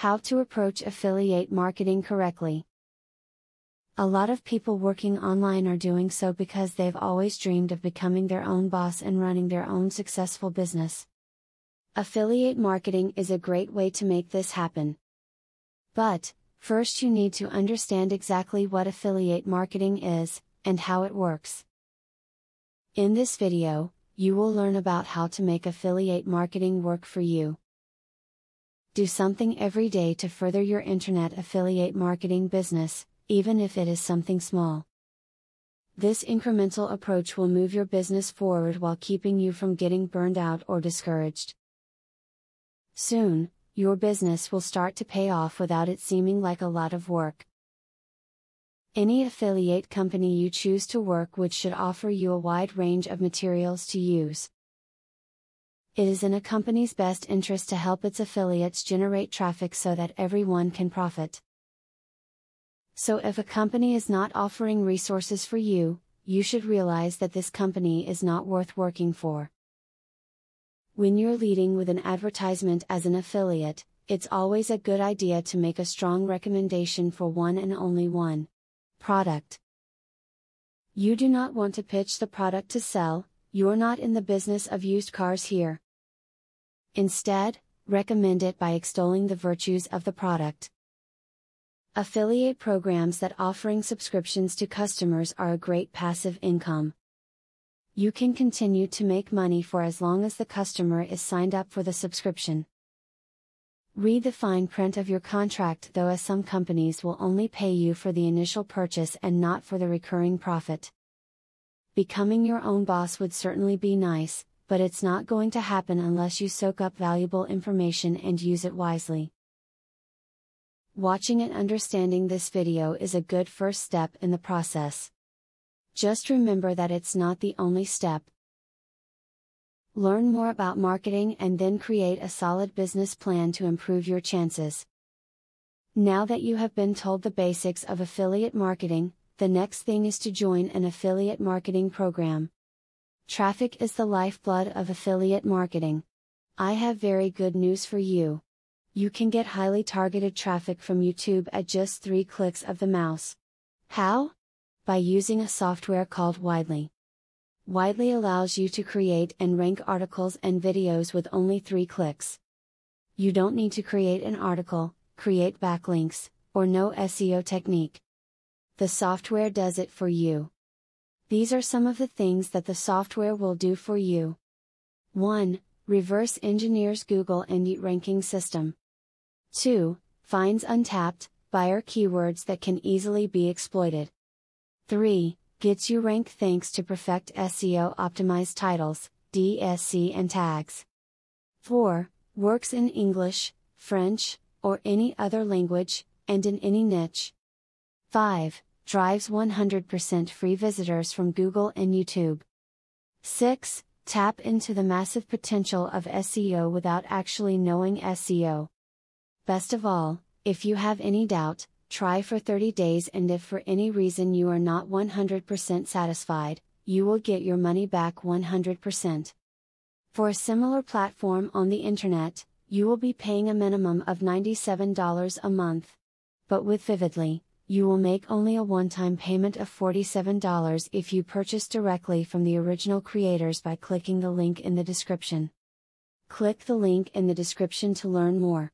How to approach affiliate marketing correctly. A lot of people working online are doing so because they've always dreamed of becoming their own boss and running their own successful business. Affiliate marketing is a great way to make this happen. But, first you need to understand exactly what affiliate marketing is, and how it works. In this video, you will learn about how to make affiliate marketing work for you. Do something every day to further your internet affiliate marketing business, even if it is something small. This incremental approach will move your business forward while keeping you from getting burned out or discouraged. Soon, your business will start to pay off without it seeming like a lot of work. Any affiliate company you choose to work with should offer you a wide range of materials to use. It is in a company's best interest to help its affiliates generate traffic so that everyone can profit. So if a company is not offering resources for you, you should realize that this company is not worth working for. When you're leading with an advertisement as an affiliate, it's always a good idea to make a strong recommendation for one and only one product. You do not want to pitch the product to sell, you're not in the business of used cars here. Instead, recommend it by extolling the virtues of the product. Affiliate programs that offering subscriptions to customers are a great passive income. You can continue to make money for as long as the customer is signed up for the subscription. Read the fine print of your contract though, as some companies will only pay you for the initial purchase and not for the recurring profit. Becoming your own boss would certainly be nice, but it's not going to happen unless you soak up valuable information and use it wisely. Watching and understanding this video is a good first step in the process. Just remember that it's not the only step. Learn more about marketing and then create a solid business plan to improve your chances. Now that you have been told the basics of affiliate marketing, the next thing is to join an affiliate marketing program. Traffic is the lifeblood of affiliate marketing. I have very good news for you. You can get highly targeted traffic from YouTube at just 3 clicks of the mouse. How? By using a software called Widely. Widely allows you to create and rank articles and videos with only 3 clicks. You don't need to create an article, create backlinks, or know SEO technique. The software does it for you. These are some of the things that the software will do for you. 1. Reverse engineers Google and ranking system. 2. Finds untapped buyer keywords that can easily be exploited. 3. Gets you ranked thanks to perfect SEO optimized titles, DSC and tags. 4. Works in English, French, or any other language, and in any niche. 5. Drives 100% free visitors from Google and YouTube. 6. Tap into the massive potential of SEO without actually knowing SEO. Best of all, if you have any doubt, try for 30 days, and if for any reason you are not 100% satisfied, you will get your money back 100%. For a similar platform on the internet, you will be paying a minimum of $97 a month. But with Vividly, you will make only a one-time payment of $47 if you purchase directly from the original creators by clicking the link in the description. Click the link in the description to learn more.